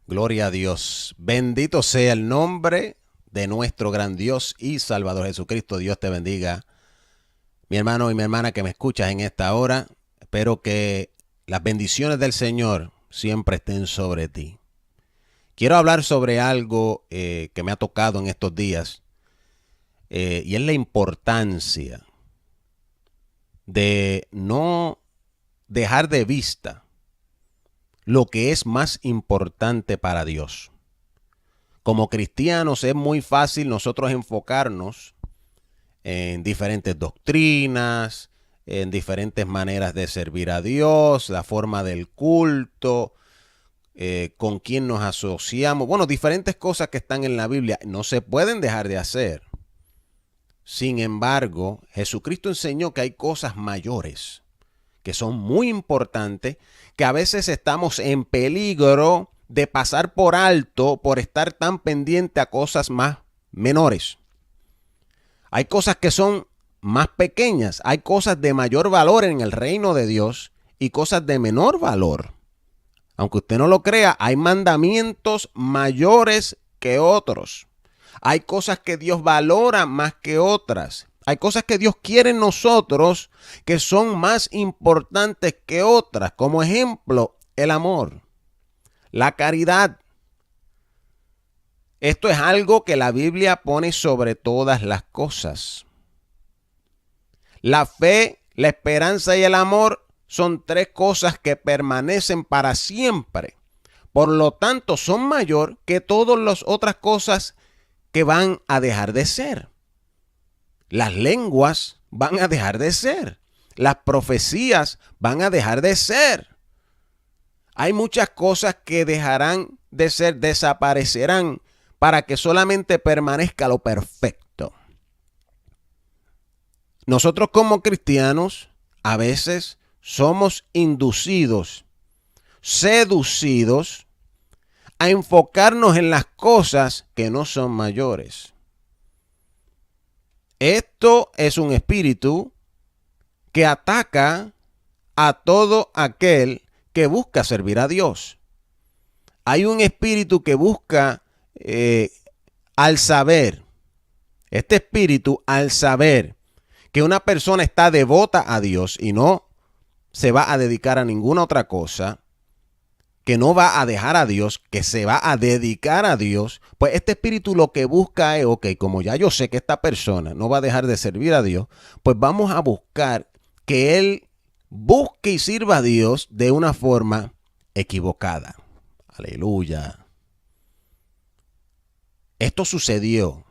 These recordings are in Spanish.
Gloria a Dios. Bendito sea el nombre de nuestro gran Dios y Salvador Jesucristo. Dios te bendiga, mi hermano y mi hermana que me escuchas en esta hora. Espero que las bendiciones del Señor siempre estén sobre ti. Quiero hablar sobre algo que me ha tocado en estos días y es la importancia de no dejar de vista lo que es más importante para Dios. Como cristianos es muy fácil nosotros enfocarnos en diferentes doctrinas, en diferentes maneras de servir a Dios, la forma del culto, con quién nos asociamos. Bueno, diferentes cosas que están en la Biblia no se pueden dejar de hacer. Sin embargo, Jesucristo enseñó que hay cosas mayores que son muy importantes, que a veces estamos en peligro de pasar por alto por estar tan pendiente a cosas más menores. Hay cosas que son más pequeñas, hay cosas de mayor valor en el reino de Dios y cosas de menor valor. Aunque usted no lo crea, hay mandamientos mayores que otros. Hay cosas que Dios valora más que otras. Hay cosas que Dios quiere en nosotros que son más importantes que otras. Como ejemplo, el amor, la caridad. Esto es algo que la Biblia pone sobre todas las cosas. La fe, la esperanza y el amor son tres cosas que permanecen para siempre. Por lo tanto, son mayor que todas las otras cosas que van a dejar de ser. Las lenguas van a dejar de ser. Las profecías van a dejar de ser. Hay muchas cosas que dejarán de ser, desaparecerán para que solamente permanezca lo perfecto. Nosotros como cristianos a veces somos inducidos, seducidos a enfocarnos en las cosas que no son mayores. Esto es un espíritu que ataca a todo aquel que busca servir a Dios. Hay un espíritu que busca al saber, este espíritu al saber que una persona está devota a Dios y no se va a dedicar a ninguna otra cosa, que no va a dejar a Dios, que se va a dedicar a Dios, pues este espíritu lo que busca es, ok, como ya yo sé que esta persona no va a dejar de servir a Dios, pues vamos a buscar que él busque y sirva a Dios de una forma equivocada. Aleluya. Esto sucedió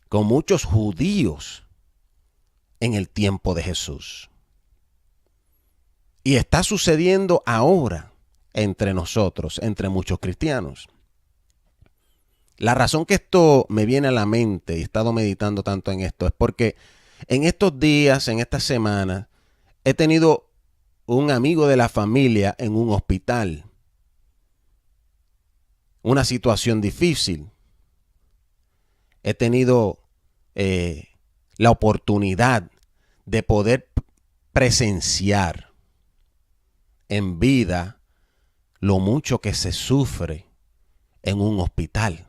con muchos judíos en el tiempo de Jesús. Y está sucediendo ahora entre nosotros, entre muchos cristianos. La razón que esto me viene a la mente y he estado meditando tanto en esto es porque en estos días, en esta semana, he tenido un amigo de la familia en un hospital. Una situación difícil. He tenido la oportunidad de poder presenciar en vida lo mucho que se sufre en un hospital,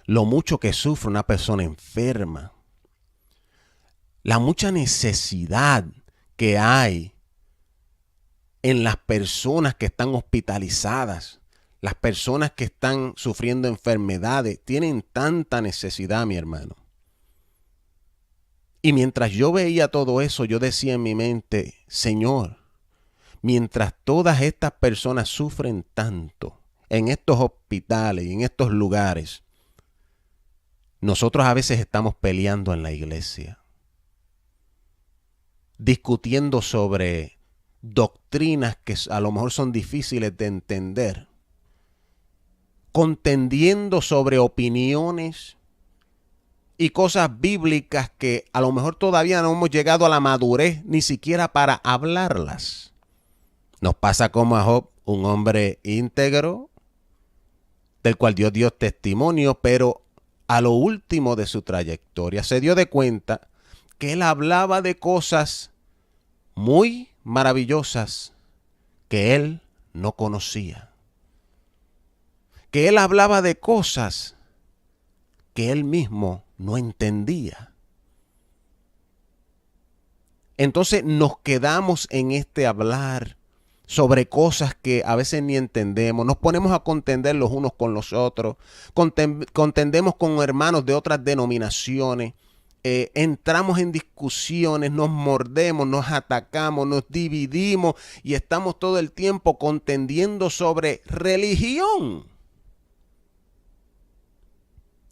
lo mucho que sufre una persona enferma, la mucha necesidad que hay en las personas que están hospitalizadas, las personas que están sufriendo enfermedades, tienen tanta necesidad, mi hermano. Y mientras yo veía todo eso, yo decía en mi mente, Señor, mientras todas estas personas sufren tanto en estos hospitales y en estos lugares, nosotros a veces estamos peleando en la iglesia, discutiendo sobre doctrinas que a lo mejor son difíciles de entender, contendiendo sobre opiniones y cosas bíblicas que a lo mejor todavía no hemos llegado a la madurez ni siquiera para hablarlas. Nos pasa como a Job, un hombre íntegro, del cual Dios dio testimonio, pero a lo último de su trayectoria se dio de cuenta que él hablaba de cosas muy maravillosas que él no conocía. que él hablaba de cosas que él mismo no entendía. Entonces nos quedamos en este hablar sobre cosas que a veces ni entendemos. Nos ponemos a contender los unos con los otros. Contendemos con hermanos de otras denominaciones. Entramos en discusiones, nos mordemos, nos atacamos, nos dividimos y estamos todo el tiempo contendiendo sobre religión.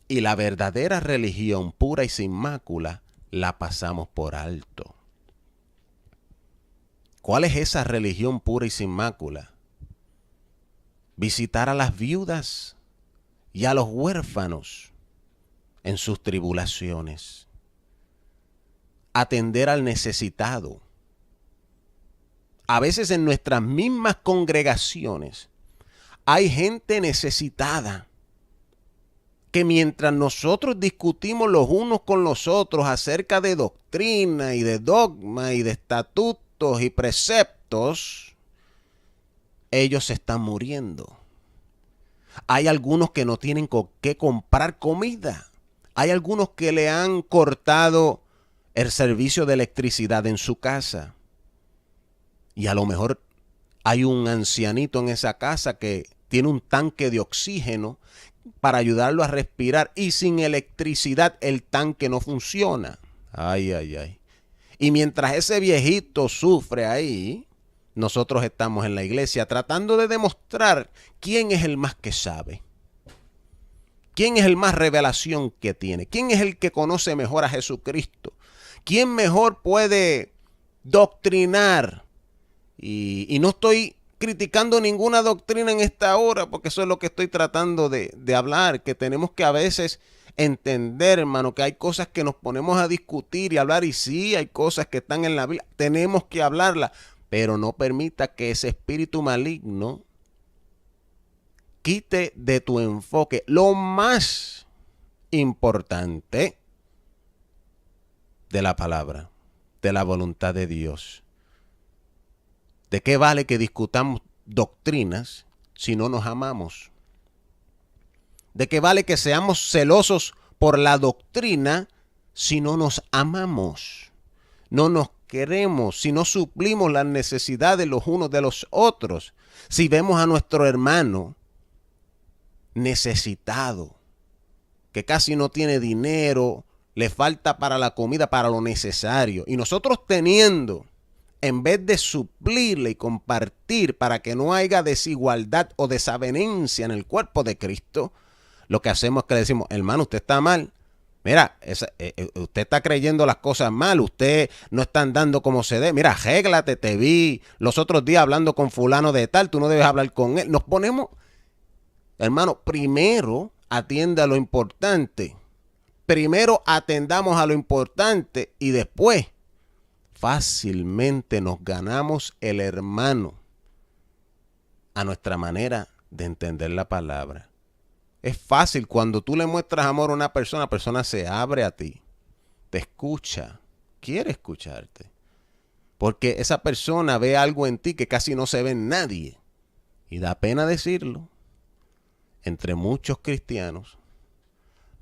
Y la verdadera religión pura y sin mácula la pasamos por alto. ¿Cuál es esa religión pura y sin mácula? Visitar a las viudas y a los huérfanos en sus tribulaciones. Atender al necesitado. A veces en nuestras mismas congregaciones hay gente necesitada que mientras nosotros discutimos los unos con los otros acerca de doctrina y de dogma y de estatutos y preceptos, ellos se están muriendo. Hay algunos que no tienen con qué comprar comida. Hay algunos que le han cortado el servicio de electricidad en su casa. Y a lo mejor hay un ancianito en esa casa que tiene un tanque de oxígeno para ayudarlo a respirar y sin electricidad el tanque no funciona. Ay, ay, ay. Y mientras ese viejito sufre ahí, nosotros estamos en la iglesia tratando de demostrar quién es el más que sabe. ¿Quién es el más revelación que tiene? ¿Quién es el que conoce mejor a Jesucristo? ¿Quién mejor puede doctrinar? Y no estoy criticando ninguna doctrina en esta hora, porque eso es lo que estoy tratando de hablar, que tenemos que a veces entender, hermano, que hay cosas que nos ponemos a discutir y hablar, y sí, hay cosas que están en la Biblia, tenemos que hablarlas, pero no permita que ese espíritu maligno quite de tu enfoque lo más importante de la palabra, de la voluntad de Dios. ¿De qué vale que discutamos doctrinas si no nos amamos? ¿De qué vale que seamos celosos por la doctrina si no nos amamos? No nos queremos, si no suplimos las necesidades los unos de los otros. Si vemos a nuestro hermano necesitado, que casi no tiene dinero, le falta para la comida, para lo necesario, y nosotros teniendo, en vez de suplirle y compartir para que no haya desigualdad o desavenencia en el cuerpo de Cristo, lo que hacemos es que le decimos, hermano, usted está mal. Mira, usted está creyendo las cosas mal, usted no está andando como se debe. Mira, arréglate, te vi los otros días hablando con fulano de tal, tú no debes hablar con él. Nos ponemos, hermano, primero atienda a lo importante. Primero atendamos a lo importante y después fácilmente nos ganamos el hermano a nuestra manera de entender la palabra. Es fácil cuando tú le muestras amor a una persona, la persona se abre a ti, te escucha, quiere escucharte. Porque esa persona ve algo en ti que casi no se ve en nadie. Y da pena decirlo, entre muchos cristianos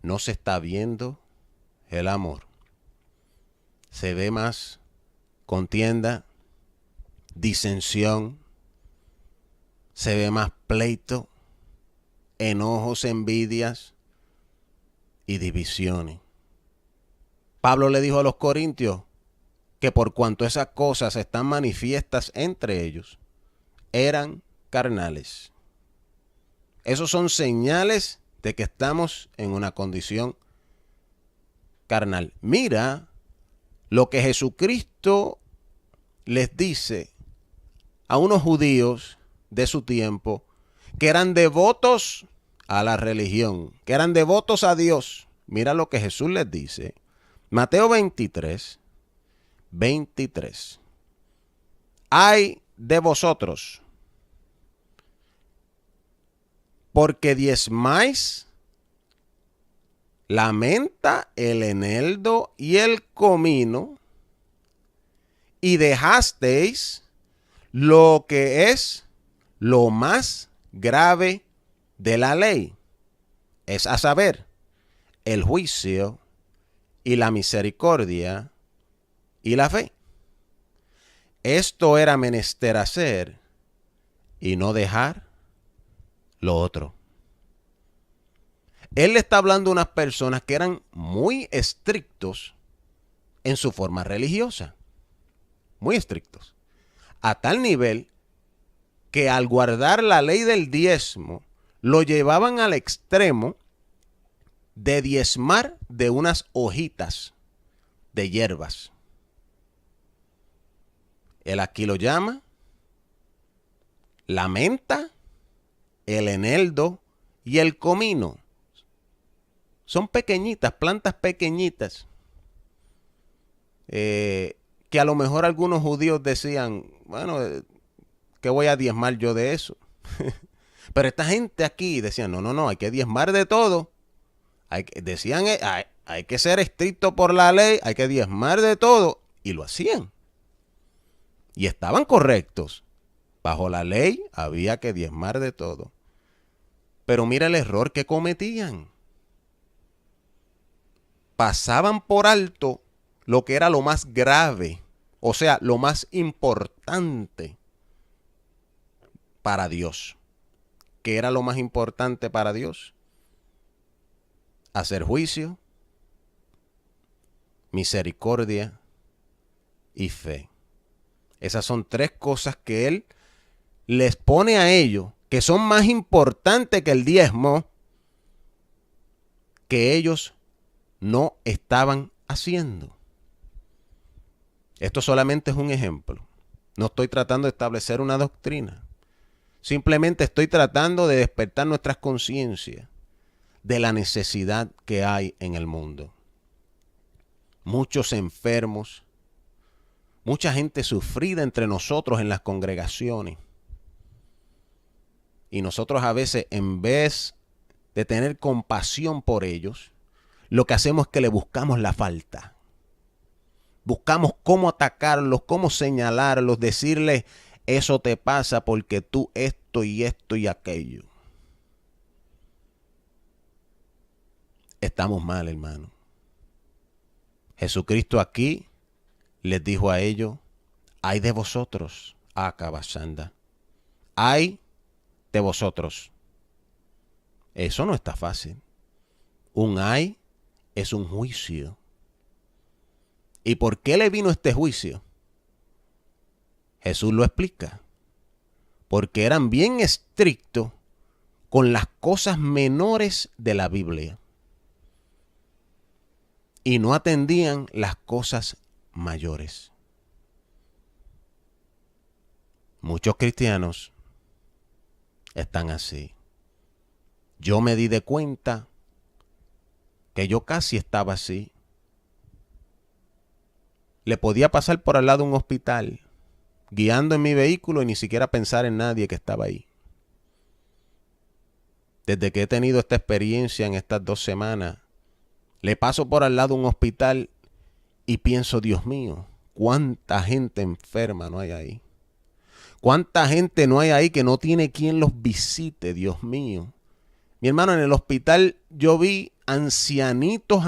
no se está viendo el amor. Se ve más contienda, disensión, se ve más pleito, enojos, envidias y divisiones. Pablo le dijo a los corintios que por cuanto esas cosas están manifiestas entre ellos, eran carnales. Esos son señales de que estamos en una condición carnal. Mira lo que Jesucristo les dice a unos judíos de su tiempo que eran devotos a la religión, que eran devotos a Dios. Mira lo que Jesús les dice. Mateo 23, 23. Ay de vosotros, porque diezmáis la menta, el eneldo y el comino, y dejasteis lo que es lo más grave de la ley, es a saber, el juicio y la misericordia y la fe. Esto era menester hacer y no dejar lo otro. Él le está hablando a unas personas que eran muy estrictos en su forma religiosa. Muy estrictos. A tal nivel que al guardar la ley del diezmo, lo llevaban al extremo de diezmar de unas hojitas de hierbas. Él aquí lo llama la menta, el eneldo y el comino. Son pequeñitas, plantas pequeñitas, que a lo mejor algunos judíos decían, bueno, ¿qué voy a diezmar yo de eso? Pero esta gente aquí decía, no, hay que diezmar de todo. Decían, hay que ser estricto por la ley, hay que diezmar de todo. Y lo hacían. Y estaban correctos. Bajo la ley había que diezmar de todo. Pero mira el error que cometían. Pasaban por alto lo que era lo más grave, o sea, lo más importante para Dios. ¿Qué era lo más importante para Dios? Hacer juicio, misericordia y fe. Esas son tres cosas que Él les pone a ellos, que son más importantes que el diezmo, que ellos no estaban haciendo. Esto solamente es un ejemplo. No estoy tratando de establecer una doctrina. Simplemente estoy tratando de despertar nuestras conciencias de la necesidad que hay en el mundo. Muchos enfermos, mucha gente sufrida entre nosotros en las congregaciones. Y nosotros a veces, en vez de tener compasión por ellos, lo que hacemos es que le buscamos la falta. Buscamos cómo atacarlos, cómo señalarlos, decirles, eso te pasa porque tú esto y aquello. Estamos mal, hermano. Jesucristo aquí les dijo a ellos, ay de vosotros, acabasanda. Ay de vosotros. Eso no está fácil. Un ay es un juicio. ¿Y por qué le vino este juicio? Jesús lo explica. Porque eran bien estrictos con las cosas menores de la Biblia. Y no atendían las cosas mayores. Muchos cristianos están así. Yo me di de cuenta que yo casi estaba así. Le podía pasar por al lado de un hospital, guiando en mi vehículo y ni siquiera pensar en nadie que estaba ahí. Desde que he tenido esta experiencia en estas 2 semanas, le paso por al lado de un hospital y pienso, Dios mío, ¿cuánta gente enferma no hay ahí? ¿Cuánta gente no hay ahí que no tiene quien los visite, Dios mío? Mi hermano, en el hospital yo vi ancianitos,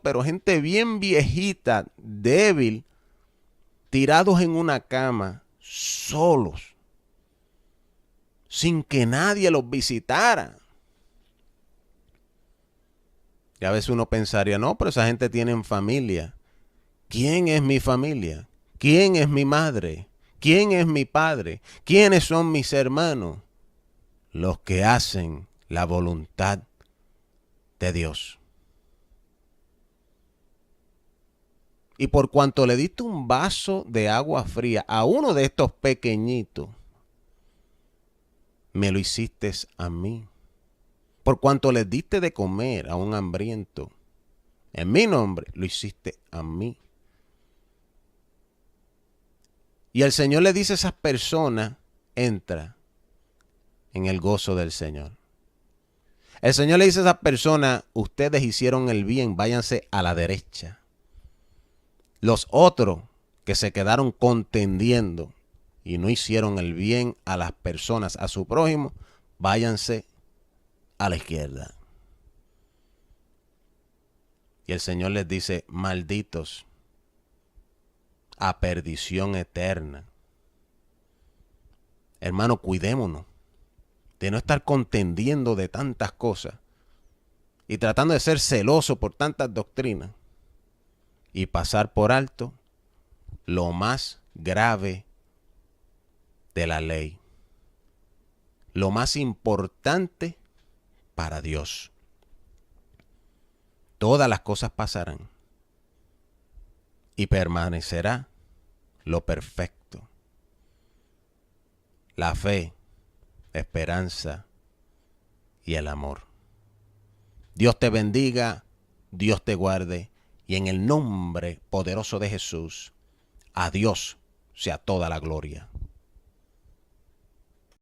pero gente bien viejita, débil, tirados en una cama, solos, sin que nadie los visitara. Y a veces uno pensaría, no, pero esa gente tiene familia. ¿Quién es mi familia? ¿Quién es mi madre? ¿Quién es mi padre? ¿Quiénes son mis hermanos? Los que hacen la voluntad de Dios. Y por cuanto le diste un vaso de agua fría a uno de estos pequeñitos, me lo hiciste a mí. Por cuanto le diste de comer a un hambriento, en mi nombre lo hiciste a mí. Y el Señor le dice a esas personas, entra en el gozo del Señor. El Señor le dice a esas personas, ustedes hicieron el bien, váyanse a la derecha. Los otros que se quedaron contendiendo y no hicieron el bien a las personas, a su prójimo, váyanse a la izquierda. Y el Señor les dice, malditos, a perdición eterna. Hermano, cuidémonos de no estar contendiendo de tantas cosas y tratando de ser celoso por tantas doctrinas y pasar por alto lo más grave de la ley, lo más importante para Dios. Todas las cosas pasarán y permanecerá lo perfecto. La fe, la esperanza y el amor. Dios te bendiga, Dios te guarde y en el nombre poderoso de Jesús, a Dios sea toda la gloria.